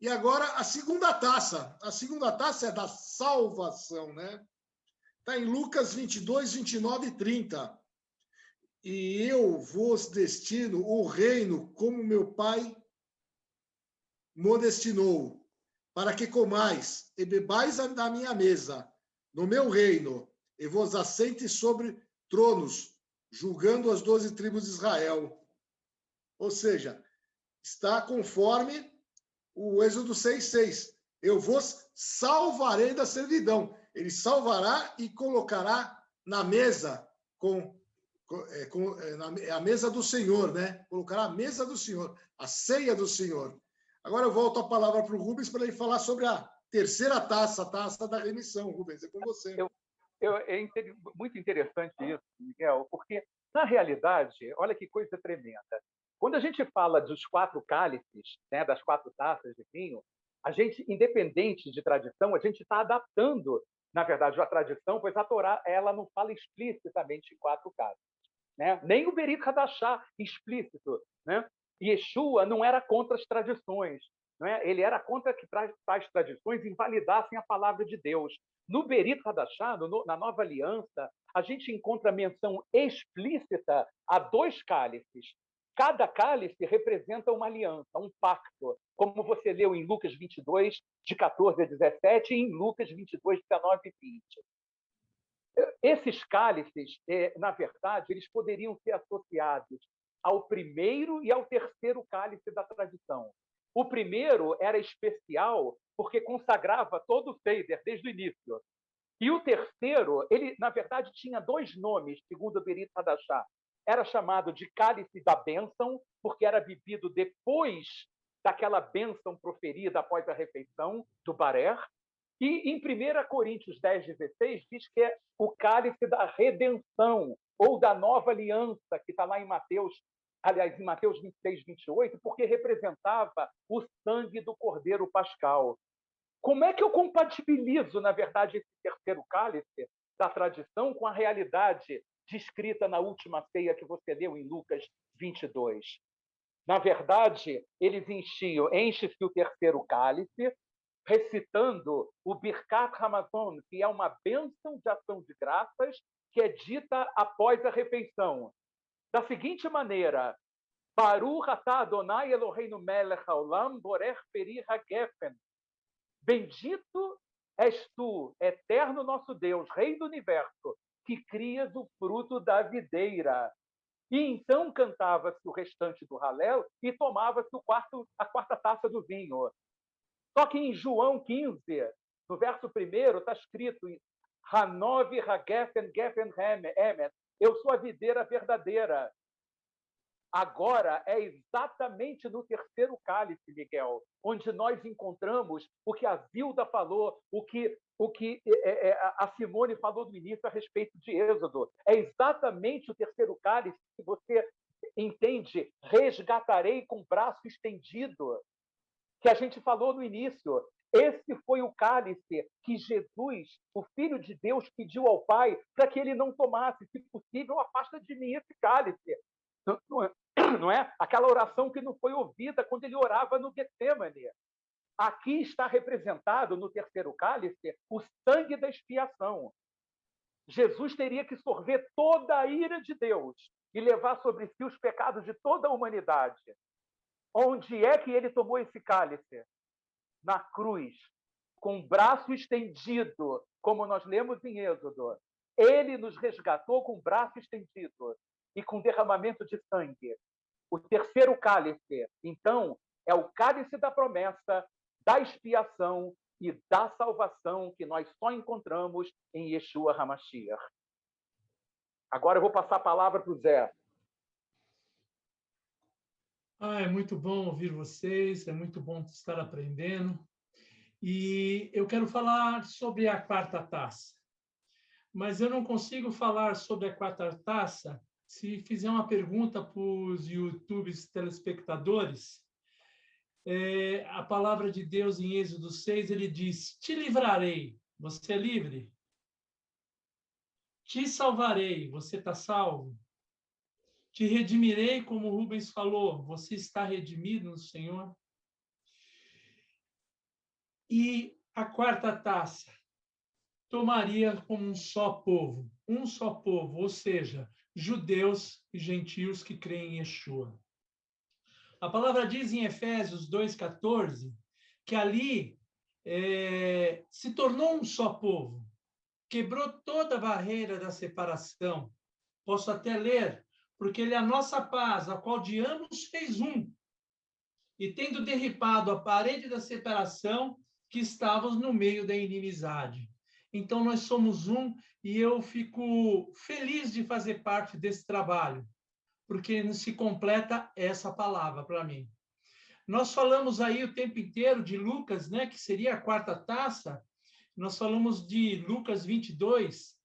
E agora a segunda taça é da salvação, né? Está em Lucas 22, 29 e 30. E eu vos destino o reino como meu Pai me destinou, para que comais e bebais da minha mesa, no meu reino, e vos assentes sobre tronos, julgando as 12 tribos de Israel. Ou seja, está conforme o Êxodo 6:6. Eu vos salvarei da servidão. Ele salvará e colocará na mesa a mesa do Senhor, né? Colocará a mesa do Senhor, a ceia do Senhor. Agora eu volto a palavra para o Rubens para ele falar sobre a terceira taça, a taça da remissão. Rubens, é com você. Muito interessante isso, Miguel, porque, na realidade, olha que coisa tremenda. Quando a gente fala dos 4 cálices, né, das 4 taças de vinho, a gente, independente de tradição, a gente está adaptando, na verdade, a tradição, pois a Torá ela não fala explicitamente em 4 cálices, né? Nem o Berit Hadashah explícito, né? Yeshua não era contra as tradições, não é? Ele era contra que tais tradições invalidassem a palavra de Deus. No Berit Hadashah, na Nova Aliança, a gente encontra menção explícita a 2 cálices. Cada cálice representa uma aliança, um pacto, como você leu em Lucas 22, de 14 a 17, e em Lucas 22, 19 e 20. Esses cálices, na verdade, eles poderiam ser associados ao primeiro e ao terceiro cálice da tradição. O primeiro era especial porque consagrava todo o Seder desde o início. E o terceiro, ele, na verdade, tinha 2 nomes, segundo o Berit Hadashah. Era chamado de cálice da bênção, porque era bebido depois daquela bênção proferida após a refeição, do Barer. E em 1 Coríntios 10, 16, diz que é o cálice da redenção, ou da nova aliança, que está lá em Mateus, aliás, em Mateus 26, 28, porque representava o sangue do Cordeiro Pascal. Como é que eu compatibilizo, na verdade, esse terceiro cálice da tradição com a realidade descrita na última ceia que você leu em Lucas 22? Na verdade, eles enche-se o terceiro cálice, recitando o Birkat Hamazon, que é uma bênção de ação de graças, que é dita após a refeição. Da seguinte maneira: Baruch atah Adonai Eloheinu melech haolam borech peri hagefen. Bendito és tu, eterno nosso Deus, Rei do Universo, que crias o fruto da videira. E então cantava-se o restante do Halel e tomava-se a 4ª taça do vinho. Só que em João 15, no verso 1, está escrito Hanov hagefen gefen emet. Eu sou a videira verdadeira. Agora é exatamente no terceiro cálice, Miguel, onde nós encontramos o que a Zilda falou, o que a Simone falou no início a respeito de Êxodo. É exatamente o terceiro cálice que você entende, resgatarei com o braço estendido, que a gente falou no início. Esse foi o cálice que Jesus, o Filho de Deus, pediu ao Pai para que ele não tomasse. Se possível, afasta de mim esse cálice. Não é? Aquela oração que não foi ouvida quando ele orava no Getsemane. Aqui está representado, no terceiro cálice, o sangue da expiação. Jesus teria que sorver toda a ira de Deus e levar sobre si os pecados de toda a humanidade. Onde é que ele tomou esse cálice? Na cruz, com o braço estendido, como nós lemos em Êxodo. Ele nos resgatou com o braço estendido e com derramamento de sangue. O terceiro cálice, então, é o cálice da promessa, da expiação e da salvação que nós só encontramos em Yeshua HaMashiach. Agora eu vou passar a palavra para o Zé. É muito bom ouvir vocês, é muito bom estar aprendendo. E eu quero falar sobre a 4ª taça. Mas eu não consigo falar sobre a 4ª taça se fizer uma pergunta para os YouTube telespectadores. A palavra de Deus em Êxodo 6, ele diz: te livrarei, você é livre. Te salvarei, você está salvo. Te redimirei, como o Rubens falou, você está redimido no Senhor. E a 4ª taça tomaria como um só povo, ou seja, judeus e gentios que creem em Yeshua. A palavra diz em Efésios 2,14 que ali se tornou um só povo, quebrou toda a barreira da separação. Posso até ler, porque ele é a nossa paz, a qual de ambos fez um, e tendo derribado a parede da separação que estávamos no meio da inimizade. Então, nós somos um, e eu fico feliz de fazer parte desse trabalho, porque se completa essa palavra para mim. Nós falamos aí o tempo inteiro de Lucas, né, que seria a 4ª taça. Nós falamos de Lucas 22,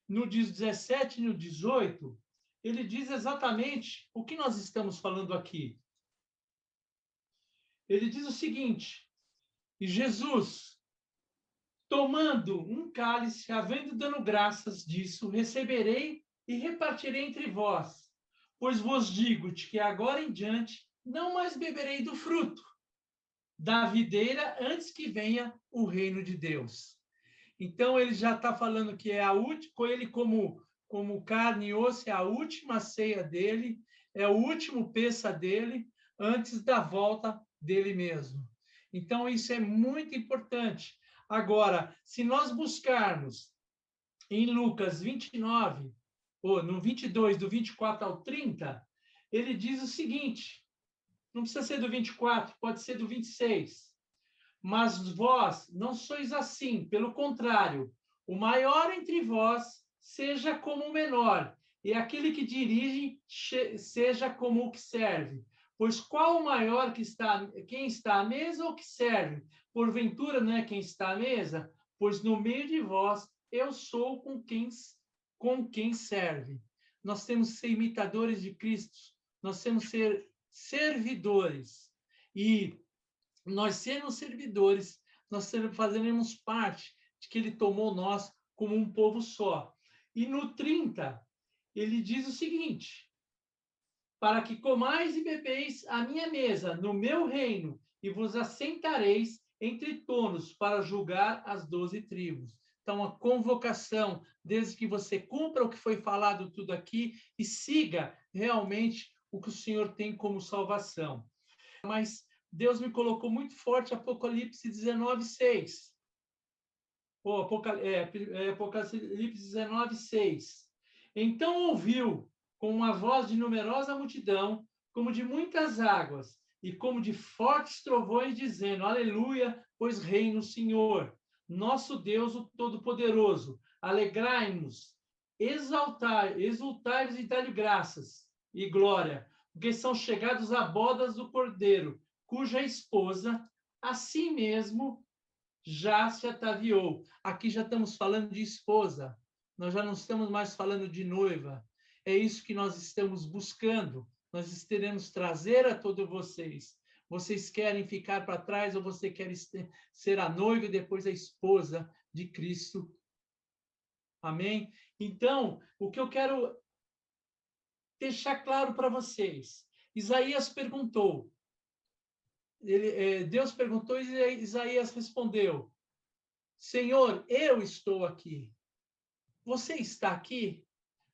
no 17 e no 18, ele diz exatamente o que nós estamos falando aqui. Ele diz o seguinte: e Jesus, tomando um cálice, havendo dado graças disso, receberei e repartirei entre vós, pois vos digo que agora em diante não mais beberei do fruto da videira antes que venha o reino de Deus. Então, ele já está falando que é a última, ele como carne e osso, é a última ceia dele, é o último peça dele, antes da volta dele mesmo. Então, isso é muito importante. Agora, se nós buscarmos em Lucas 29, ou no 22, do 24 ao 30, ele diz o seguinte, não precisa ser do 24, pode ser do 26. Mas vós não sois assim, pelo contrário, o maior entre vós seja como o menor, e aquele que dirige seja como o que serve. Pois qual o maior quem está à mesa ou que serve? Porventura não é quem está à mesa? Pois no meio de vós eu sou com quem serve. Nós temos que ser imitadores de Cristo, nós temos que ser servidores. E nós sermos servidores, nós fazeremos parte de que ele tomou nós como um povo só. E no 30, ele diz o seguinte, para que comais e bebeis a minha mesa no meu reino, e vos assentareis entre tronos para julgar as 12 tribos. Então, a convocação, desde que você cumpra o que foi falado tudo aqui e siga realmente o que o Senhor tem como salvação. Mas Deus me colocou muito forte Apocalipse 19:6. Apocalipse 19:6. Então ouviu com uma voz de numerosa multidão, como de muitas águas, e como de fortes trovões, dizendo, aleluia, pois reina o Senhor, nosso Deus, o Todo-Poderoso. Alegrai-nos, exultai-vos e dai-lhe graças e glória, porque são chegados a bodas do Cordeiro, cuja esposa, assim mesmo, já se ataviou. Aqui já estamos falando de esposa, nós já não estamos mais falando de noiva. É isso que nós estamos buscando. Nós teremos trazer a todos vocês. Vocês querem ficar para trás ou você quer ser a noiva e depois a esposa de Cristo? Amém? Então, o que eu quero deixar claro para vocês. Isaías perguntou. Deus perguntou e Isaías respondeu, Senhor, eu estou aqui. Você está aqui?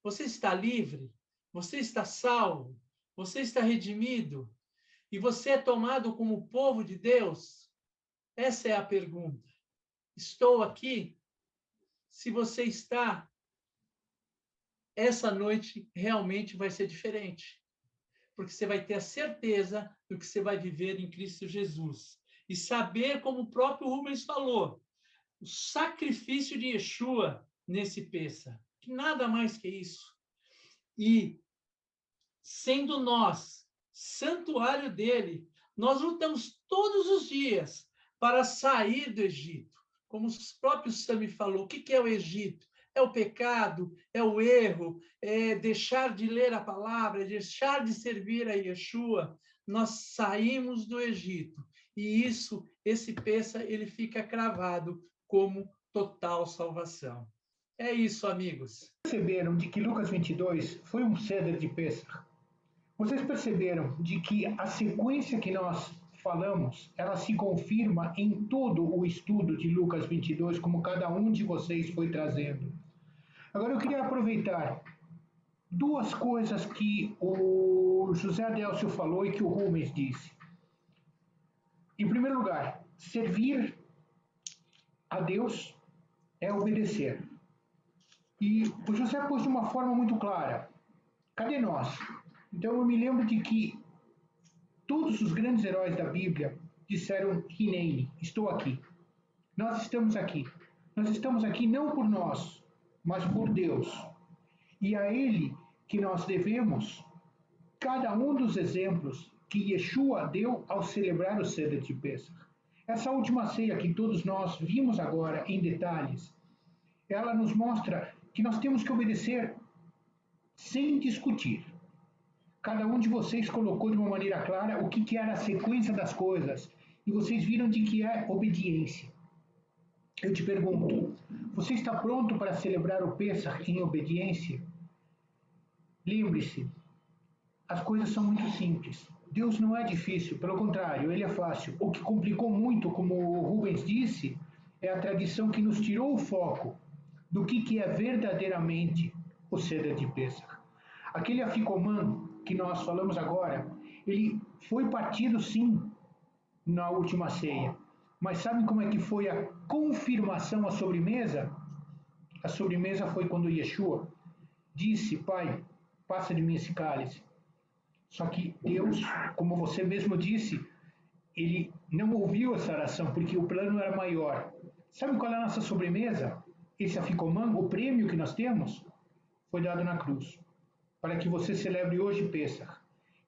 Você está livre? Você está salvo? Você está redimido? E você é tomado como povo de Deus? Essa é a pergunta. Estou aqui? Se você está, essa noite realmente vai ser diferente. Porque você vai ter a certeza do que você vai viver em Cristo Jesus. E saber, como o próprio Rubens falou, o sacrifício de Yeshua nesse Pêssar. Que nada mais que isso. E, sendo nós, santuário dele, nós lutamos todos os dias para sair do Egito. Como o próprio Sami falou, o que é o Egito? É o pecado, é o erro, é deixar de ler a palavra, é deixar de servir a Yeshua. Nós saímos do Egito. E esse Pêssar, ele fica cravado como total salvação. É isso, amigos. Perceberam de que Lucas 22 foi um ceder de Pêssar? Vocês perceberam de que a sequência que nós falamos, ela se confirma em todo o estudo de Lucas 22, como cada um de vocês foi trazendo. Agora eu queria aproveitar duas coisas que o José Adélcio falou e que o Rubens disse. Em primeiro lugar, servir a Deus é obedecer. E o José pôs de uma forma muito clara. Cadê nós? Então eu me lembro de que todos os grandes heróis da Bíblia disseram Hineni, estou aqui. Nós estamos aqui. Nós estamos aqui não por nós, mas por Deus. E a Ele que nós devemos cada um dos exemplos que Yeshua deu ao celebrar o Seder de Pêssar. Essa última ceia que todos nós vimos agora em detalhes, ela nos mostra que nós temos que obedecer sem discutir. Cada um de vocês colocou de uma maneira clara o que era a sequência das coisas, e vocês viram de que é obediência. Eu te pergunto, você está pronto para celebrar o Pêssar em obediência? Lembre-se, as coisas são muito simples. Deus não é difícil, pelo contrário, ele é fácil. O que complicou muito, como o Rubens disse, é a tradição que nos tirou o foco do que é verdadeiramente o Seder de Pêssar. Aquele afikoman que nós falamos agora, ele foi partido sim na última ceia, mas sabe como é que foi a confirmação, a sobremesa? A sobremesa foi quando Yeshua disse: Pai, passa de mim esse cálice. Só que Deus, como você mesmo disse, ele não ouviu essa oração, porque o plano era maior. Sabe qual é a nossa sobremesa? Esse afikoman, o prêmio que nós temos, foi dado na cruz, para que você celebre hoje Pêssar.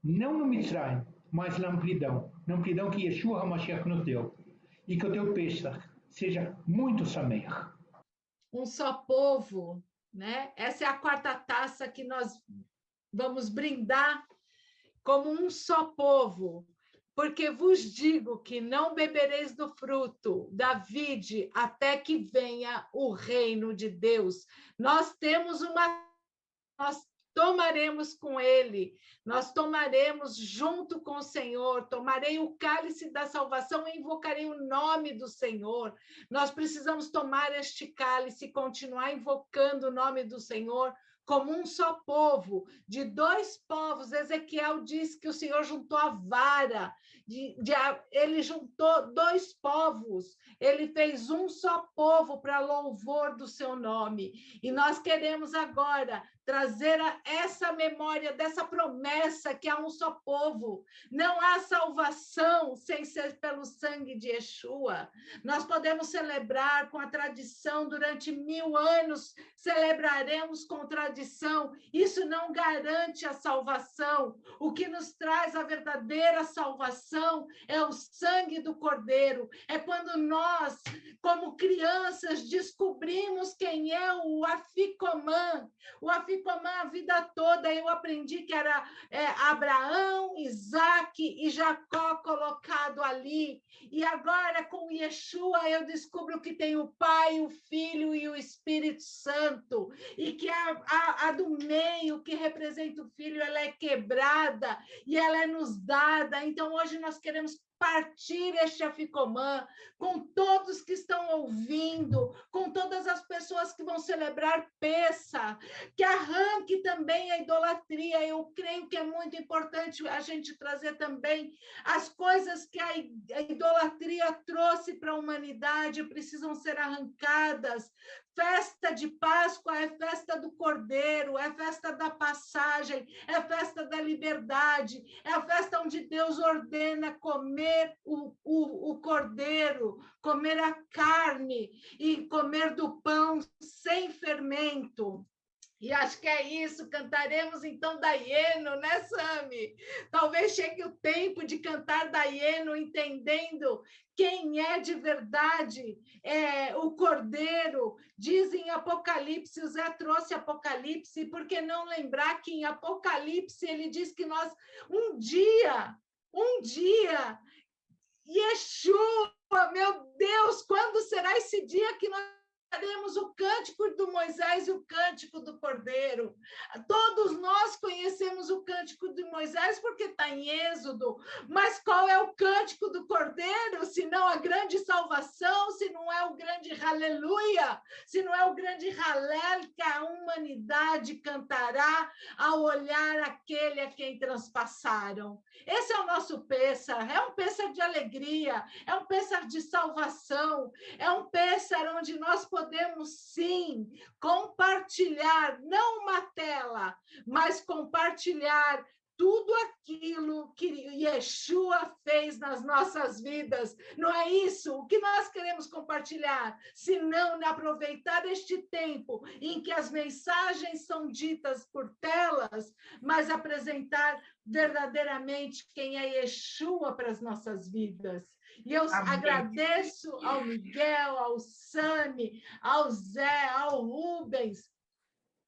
Não no Mitzrayim, mas na amplidão que Yeshua HaMashiach nos deu. E que o teu Pêssar seja muito sameach. Um só povo, né? Essa é a quarta taça que nós vamos brindar como um só povo, porque vos digo que não bebereis do fruto da vide até que venha o reino de Deus. Nós tomaremos com ele, nós tomaremos junto com o Senhor, tomarei o cálice da salvação e invocarei o nome do Senhor. Nós precisamos tomar este cálice e continuar invocando o nome do Senhor como um só povo, de dois povos. Ezequiel diz que o Senhor juntou a vara, ele juntou dois povos, ele fez um só povo para louvor do seu nome. E nós queremos agora trazer essa memória dessa promessa que há um só povo. Não há salvação sem ser pelo sangue de Yeshua. Nós podemos celebrar com a tradição durante 1000 anos, celebraremos com tradição. Isso não garante a salvação. O que nos traz a verdadeira salvação é o sangue do Cordeiro. É quando nós, como crianças, descobrimos quem é o afikoman. O afikoman, a vida toda, eu aprendi que era Abraão, Isaac e Jacó colocado ali. E agora, com Yeshua, eu descubro que tem o Pai, o Filho e o Espírito Santo. E que a do meio, que representa o Filho, ela é quebrada e ela é nos dada. Então, hoje nós queremos partir este afikoman com todos que estão ouvindo, com todas as pessoas que vão celebrar Pêssar, que arranque também a idolatria. Eu creio que é muito importante a gente trazer também as coisas que a idolatria trouxe para a humanidade, precisam ser arrancadas. Festa de Páscoa é festa do Cordeiro, é festa da passagem, é festa da liberdade, é a festa onde Deus ordena comer o Cordeiro, comer a carne e comer do pão sem fermento. E acho que é isso, cantaremos então Dayenu, né, Sami? Talvez chegue o tempo de cantar Dayenu, entendendo quem é de verdade o Cordeiro. Diz em Apocalipse, o Zé trouxe Apocalipse, por que não lembrar que em Apocalipse ele diz que nós, um dia, Yeshua, meu Deus, quando será esse dia que nós faremos o cântico do Moisés e o cântico do Cordeiro? Todos nós conhecemos o cântico de Moisés porque está em Êxodo, mas qual é o cântico do Cordeiro, se não a grande salvação, se não é o grande aleluia, se não é o grande halel que a humanidade cantará ao olhar aquele a quem transpassaram? Esse é o nosso Pêssar, é um Pêssar de alegria, é um Pêssar de salvação, é um Pêssar onde nós podemos sim compartilhar, não uma tela, mas compartilhar tudo aquilo que Yeshua fez nas nossas vidas. Não é isso o que nós queremos compartilhar, senão aproveitar este tempo em que as mensagens são ditas por telas, mas apresentar verdadeiramente quem é Yeshua para as nossas vidas. E eu agradeço ao Miguel, ao Sami, ao Zé, ao Rubens,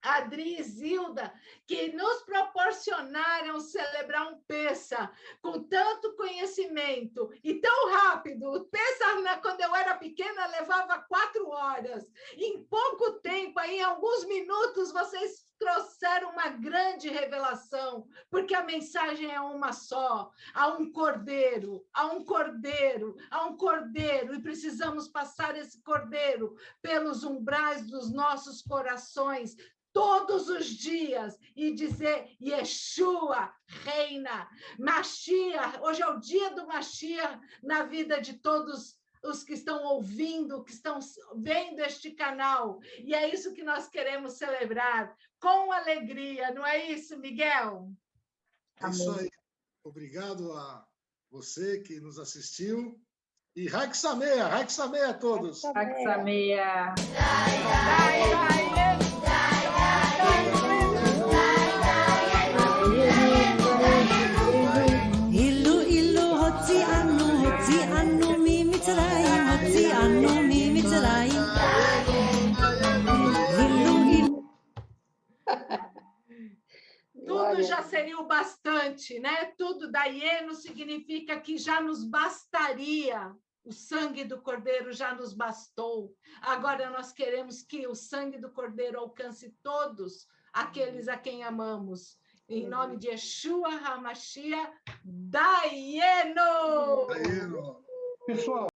a Adri e Zilda, que nos proporcionaram celebrar um Pêssar com tanto conhecimento e tão rápido. O Pêssar, quando eu era pequena, levava 4 horas. Em pouco tempo, aí, em alguns minutos, vocês trouxeram uma grande revelação, porque a mensagem é uma só: há um cordeiro, há um cordeiro, há um cordeiro, e precisamos passar esse cordeiro pelos umbrais dos nossos corações todos os dias e dizer: Yeshua reina, Mashiach. Hoje é o dia do Mashiach na vida de todos os que estão ouvindo, que estão vendo este canal. E é isso que nós queremos celebrar com alegria, não é isso, Miguel? É isso aí. Obrigado a você que nos assistiu. E Hag Sameach a todos. Hag Sameach. אילו הוציאנו ממצרים, הוציאנו ממצרים. Tudo já seria o bastante, né? Tudo daieno significa que já nos bastaria. O sangue do Cordeiro já nos bastou. Agora nós queremos que o sangue do Cordeiro alcance todos aqueles a quem amamos. Em nome de Yeshua HaMashiach, Daieno! Pessoal,